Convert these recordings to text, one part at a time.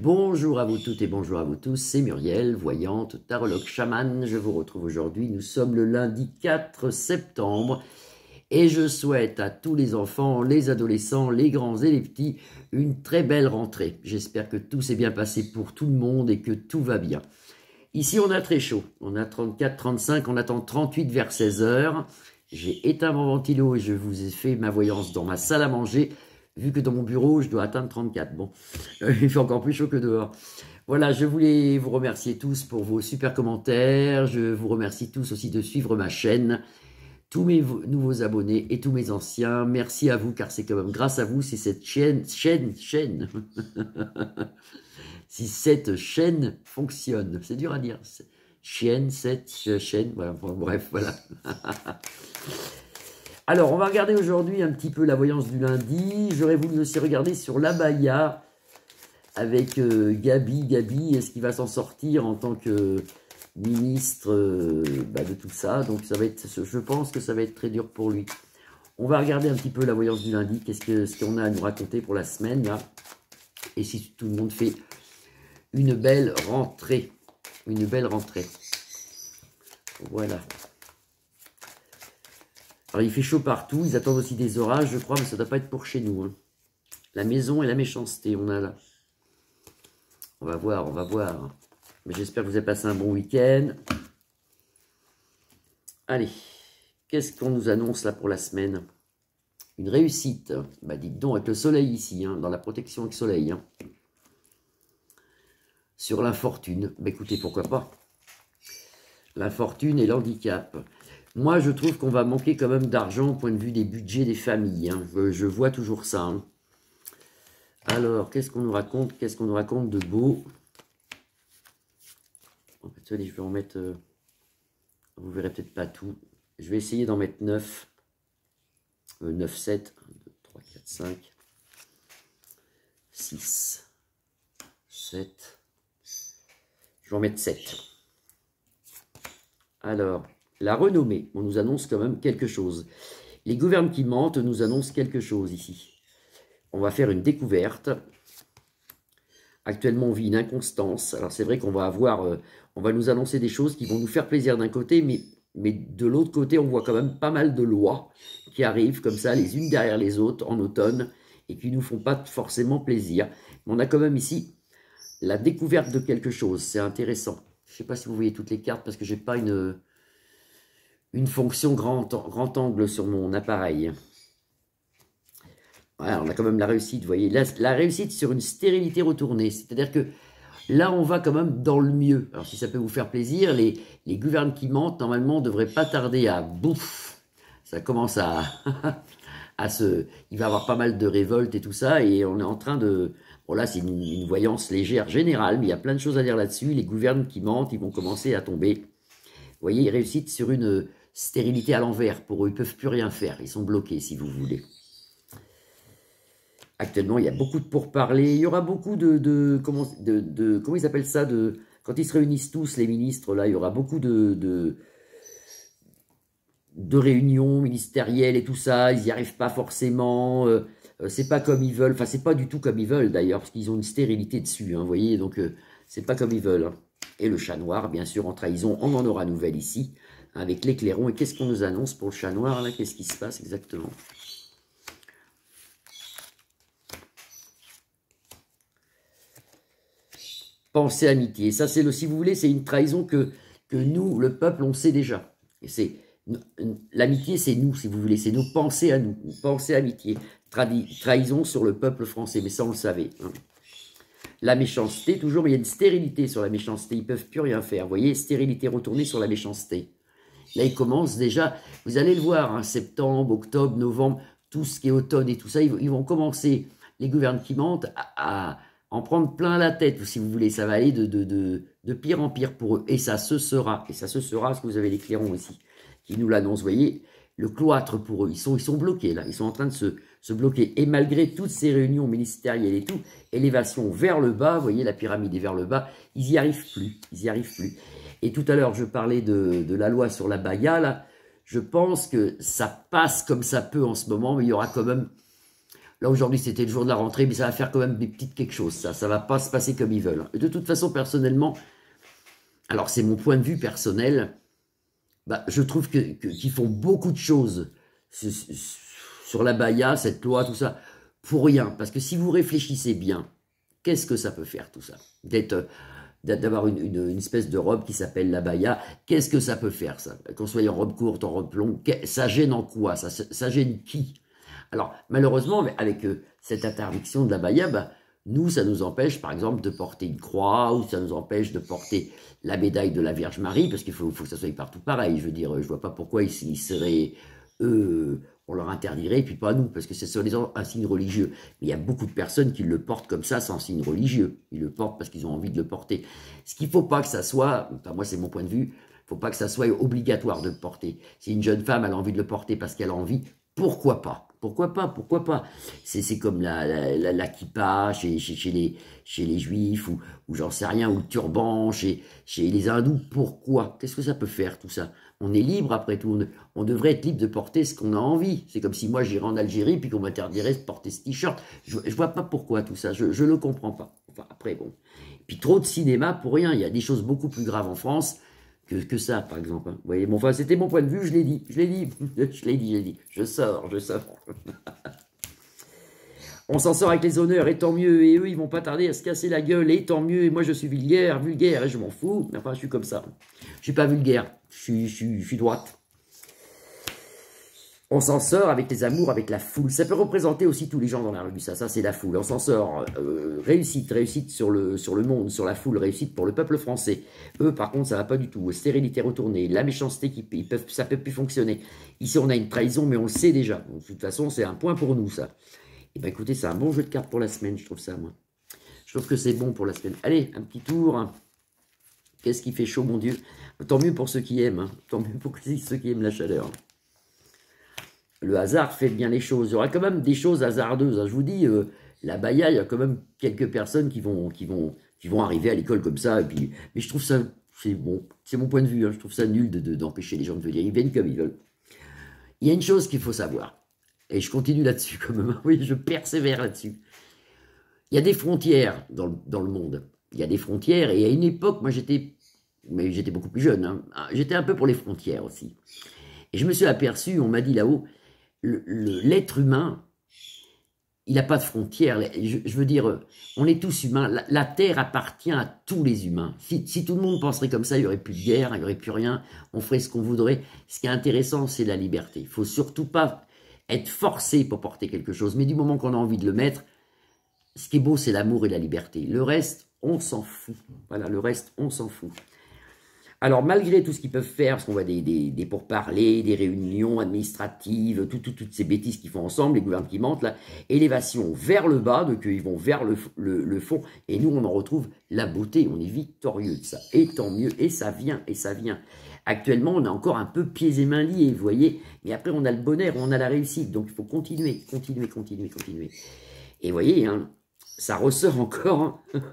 Bonjour à vous toutes et bonjour à vous tous, c'est Muriel, voyante, tarologue chamane. Je vous retrouve aujourd'hui, nous sommes le lundi 4 septembre et je souhaite à tous les enfants, les adolescents, les grands et les petits une très belle rentrée. J'espère que tout s'est bien passé pour tout le monde et que tout va bien. Ici on a très chaud, on a 34, 35, on attend 38 vers 16 heures. J'ai éteint mon ventilo et je vous ai fait ma voyance dans ma salle à manger. Vu que dans mon bureau, je dois atteindre 34. Bon, il fait encore plus chaud que dehors. Voilà, je voulais vous remercier tous pour vos super commentaires. Je vous remercie tous aussi de suivre ma chaîne. Tous mes nouveaux abonnés et tous mes anciens. Merci à vous, car c'est quand même grâce à vous si cette chaîne si cette chaîne fonctionne. C'est dur à dire. Cette chaîne, voilà, bon, bref, voilà. Alors, on va regarder aujourd'hui un petit peu la voyance du lundi. J'aurais voulu aussi regarder sur l'abaya avec Gabi. Gabi, est-ce qu'il va s'en sortir en tant que ministre de tout ça? Donc, ça va être, je pense que ça va être très dur pour lui. On va regarder un petit peu la voyance du lundi. Qu'est-ce qu'on a à nous raconter pour la semaine, là? Et si tout le monde fait une belle rentrée. Une belle rentrée. Voilà. Alors, il fait chaud partout. Ils attendent aussi des orages, je crois, mais ça ne doit pas être pour chez nous. Hein. La maison et la méchanceté, on a là. On va voir, on va voir. Mais j'espère que vous avez passé un bon week-end. Allez, qu'est-ce qu'on nous annonce là pour la semaine? Une réussite. Bah, dites donc, avec le soleil ici, hein, dans la protection avec le soleil. Hein. Sur l'infortune. Bah, écoutez, pourquoi pas? L'infortune et l'handicap. Moi, je trouve qu'on va manquer quand même d'argent au point de vue des budgets des familles. Hein. Je vois toujours ça. Hein. Alors, qu'est-ce qu'on nous raconte? Qu'est-ce qu'on nous raconte de beau? En fait, allez, je vais en mettre... vous verrez peut-être pas tout. Je vais essayer d'en mettre 9. 9, 7. 1, 2, 3, 4, 5. 6. 7. Je vais en mettre 7. Alors... La renommée, on nous annonce quand même quelque chose. Les gouvernes qui mentent nous annoncent quelque chose ici. On va faire une découverte. Actuellement, on vit une inconstance. Alors, c'est vrai qu'on va avoir... on va nous annoncer des choses qui vont nous faire plaisir d'un côté, mais de l'autre côté, on voit quand même pas mal de lois qui arrivent comme ça, les unes derrière les autres, en automne, et qui ne nous font pas forcément plaisir. Mais on a quand même ici la découverte de quelque chose. C'est intéressant. Je ne sais pas si vous voyez toutes les cartes, parce que je n'ai pas une fonction grand angle sur mon appareil. Voilà, on a quand même la réussite, vous voyez. La réussite sur une stérilité retournée. C'est-à-dire que là, on va quand même dans le mieux. Alors, si ça peut vous faire plaisir, les gouvernes qui mentent, normalement, ne devraient pas tarder à bouffe. Ça commence à, il va y avoir pas mal de révoltes et tout ça, et on est en train de... Bon, là, c'est une voyance légère générale, mais il y a plein de choses à dire là-dessus. Les gouvernes qui mentent, ils vont commencer à tomber. Vous voyez, ils réussissent sur une stérilité à l'envers. Pour eux, ils ne peuvent plus rien faire. Ils sont bloqués, si vous voulez. Actuellement, il y a beaucoup de pourparlers. Il y aura beaucoup comment ils appellent ça, quand ils se réunissent tous, les ministres, là, il y aura beaucoup de réunions ministérielles et tout ça. Ils n'y arrivent pas forcément. C'est pas comme ils veulent. Enfin, c'est pas du tout comme ils veulent, d'ailleurs, parce qu'ils ont une stérilité dessus. Hein, vous voyez, donc, c'est pas comme ils veulent. Hein. Et le chat noir, bien sûr, en trahison, on en aura nouvelle ici, avec l'éclairon. Et qu'est-ce qu'on nous annonce pour le chat noir, là? Qu'est-ce qui se passe exactement? Pensée amitié. Ça, c'est si vous voulez, c'est une trahison que nous, le peuple, on sait déjà. Et c'est l'amitié, c'est nous, si vous voulez. C'est nos pensées à nous. Pensée amitié. Trahison sur le peuple français. Mais ça, on le savait. Hein. La méchanceté, toujours, mais il y a une stérilité sur la méchanceté. Ils ne peuvent plus rien faire. Vous voyez, stérilité retournée sur la méchanceté. Là, ils commencent déjà, vous allez le voir, hein, septembre, octobre, novembre, tout ce qui est automne et tout ça, ils vont commencer, les gouvernements qui mentent, à en prendre plein la tête, si vous voulez. Ça va aller de pire en pire pour eux. Et ça se sera. Et ça se sera, parce que vous avez les clairons aussi, qui nous l'annoncent. Vous voyez, le cloître pour eux. Ils sont bloqués, là. Ils sont en train de se bloquer. Et malgré toutes ces réunions ministérielles et tout, élévation vers le bas, vous voyez, la pyramide est vers le bas, ils n'y arrivent plus. Ils n'y arrivent plus. Et tout à l'heure, je parlais de la loi sur l'abaya, là. Je pense que ça passe comme ça peut en ce moment, mais il y aura quand même Là, aujourd'hui, c'était le jour de la rentrée, mais ça va faire quand même des petites quelque chose, ça. Ça va pas se passer comme ils veulent. Et de toute façon, personnellement, alors c'est mon point de vue personnel, bah, je trouve qu'ils font beaucoup de choses sur la baya, cette loi, tout ça, pour rien. Parce que si vous réfléchissez bien, qu'est-ce que ça peut faire, tout ça? D'avoir une espèce de robe qui s'appelle la baya, qu'est-ce que ça peut faire, ça? Qu'on soit en robe courte, en robe longue, ça gêne en quoi? Ça gêne qui? Alors, malheureusement, avec cette interdiction de la baya, bah, nous, ça nous empêche, par exemple, de porter une croix, ou ça nous empêche de porter la médaille de la Vierge Marie, parce qu'il faut que ça soit partout pareil. Je veux dire, je vois pas pourquoi ils seraient, on leur interdirait, et puis pas nous, parce que c'est soi-disant un signe religieux. Mais il y a beaucoup de personnes qui le portent comme ça, sans signe religieux. Ils le portent parce qu'ils ont envie de le porter. Ce qu'il faut pas que ça soit, enfin moi c'est mon point de vue, faut pas que ça soit obligatoire de le porter. Si une jeune femme elle a envie de le porter parce qu'elle a envie, pourquoi pas? Pourquoi pas? Pourquoi pas? C'est comme la kippa chez les juifs, ou j'en sais rien, ou le turban chez les hindous. Pourquoi? Qu'est-ce que ça peut faire tout ça? On est libre après tout, on devrait être libre de porter ce qu'on a envie. C'est comme si moi j'irais en Algérie puis qu'on m'interdirait de porter ce t-shirt. Je vois pas pourquoi tout ça, je le comprends pas. Enfin après bon. Puis trop de cinéma pour rien, il y a des choses beaucoup plus graves en France que ça, par exemple. Vous voyez, bon, enfin, c'était mon point de vue, je l'ai dit, je sors. On s'en sort avec les honneurs, et tant mieux, et eux, ils vont pas tarder à se casser la gueule, et tant mieux, et moi, je suis vulgaire, et je m'en fous, mais enfin, je suis comme ça. Je suis pas vulgaire, je suis droite. On s'en sort avec les amours, avec la foule. Ça peut représenter aussi tous les gens dans la rue, ça c'est la foule. On s'en sort, réussite sur le monde, sur la foule, réussite pour le peuple français. Eux, par contre, ça va pas du tout. Stérilité retournée, la méchanceté, ça peut plus fonctionner. Ici, on a une trahison, mais on le sait déjà. Donc, de toute façon, c'est un point pour nous, ça. Et ben écoutez, c'est un bon jeu de cartes pour la semaine, je trouve ça, moi. Je trouve que c'est bon pour la semaine. Allez, un petit tour. Hein. Qu'est-ce qui fait chaud, mon Dieu? Tant mieux pour ceux qui aiment. Hein. Tant mieux pour ceux qui aiment la chaleur. Le hasard fait bien les choses. Il y aura quand même des choses hasardeuses. Hein. Je vous dis, la baya, il y a quand même quelques personnes qui vont arriver à l'école comme ça. Et puis, mais je trouve ça, c'est bon, c'est mon point de vue. Hein. Je trouve ça nul d'empêcher les gens de venir. Ils viennent comme ils veulent. Il y a une chose qu'il faut savoir. Et je continue là-dessus quand même. Oui, je persévère là-dessus. Il y a des frontières dans le monde. Il y a des frontières. Et à une époque, moi j'étais beaucoup plus jeune. Hein. J'étais un peu pour les frontières aussi. Et je me suis aperçu, on m'a dit là-haut, l'être humain, il n'a pas de frontières. Je veux dire, on est tous humains. La Terre appartient à tous les humains. Si tout le monde penserait comme ça, il n'y aurait plus de guerre, il n'y aurait plus rien. On ferait ce qu'on voudrait. Ce qui est intéressant, c'est la liberté. Il ne faut surtout pas être forcé pour porter quelque chose. Mais du moment qu'on a envie de le mettre, ce qui est beau, c'est l'amour et la liberté. Le reste, on s'en fout. Voilà, le reste, on s'en fout. Alors, malgré tout ce qu'ils peuvent faire, parce qu'on voit des pourparlers, des réunions administratives, toutes ces bêtises qu'ils font ensemble, les gouvernements, là, élévation vers le bas, donc ils vont vers le fond, et nous, on en retrouve la beauté, on est victorieux de ça, et tant mieux, et ça vient, et ça vient. Actuellement, on a encore un peu pieds et mains liés, vous voyez, mais après, on a le bonheur, on a la réussite, donc il faut continuer. Et vous voyez, hein, ça ressort encore, hein.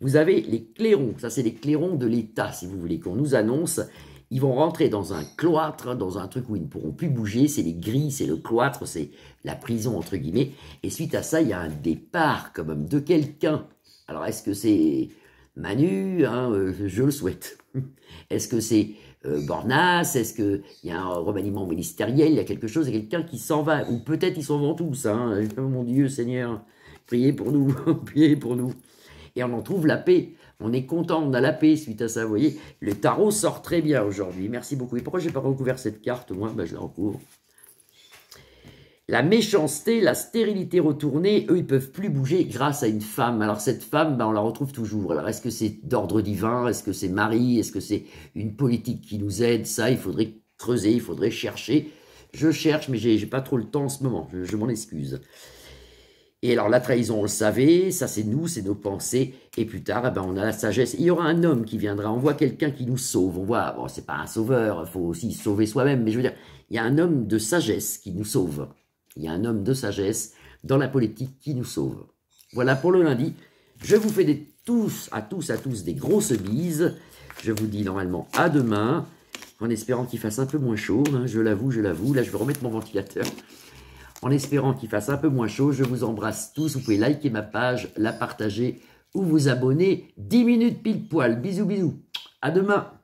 Vous avez les clairons, ça c'est les clairons de l'État, si vous voulez, qu'on nous annonce. Ils vont rentrer dans un cloître, dans un truc où ils ne pourront plus bouger, c'est les grilles, c'est le cloître, c'est la prison, entre guillemets. Et suite à ça, il y a un départ, quand même, de quelqu'un. Alors, est-ce que c'est Manu, hein, je le souhaite. Est-ce que c'est Bornas? Est-ce qu'il y a un remaniement ministériel? Il y a quelque chose, il y a quelqu'un qui s'en va. Ou peut-être ils s'en vont tous. Hein. Oh, mon Dieu, Seigneur, priez pour nous, priez pour nous. Et on en trouve la paix. On est content, on a la paix suite à ça, vous voyez. Le tarot sort très bien aujourd'hui. Merci beaucoup. Et pourquoi je n'ai pas recouvert cette carte? Moi, ben, je la recouvre. La méchanceté, la stérilité retournée, eux, ils ne peuvent plus bouger grâce à une femme. Alors, cette femme, ben, on la retrouve toujours. Alors, est-ce que c'est d'ordre divin? Est-ce que c'est Marie? Est-ce que c'est une politique qui nous aide? Ça, il faudrait creuser, il faudrait chercher. Je cherche, mais je n'ai pas trop le temps en ce moment. Je m'en excuse. Et alors, la trahison, on le savait, ça c'est nous, c'est nos pensées, et plus tard, eh ben, on a la sagesse. Il y aura un homme qui viendra, on voit quelqu'un qui nous sauve, on voit, bon, c'est pas un sauveur, il faut aussi se sauver soi-même, mais je veux dire, il y a un homme de sagesse qui nous sauve. Il y a un homme de sagesse dans la politique qui nous sauve. Voilà pour le lundi. Je vous fais à tous des grosses bises. Je vous dis normalement à demain, en espérant qu'il fasse un peu moins chaud, hein, je l'avoue. Là, je vais remettre mon ventilateur. en espérant qu'il fasse un peu moins chaud. Je vous embrasse tous. Vous pouvez liker ma page, la partager ou vous abonner. 10 minutes pile poil. Bisous, bisous. À demain.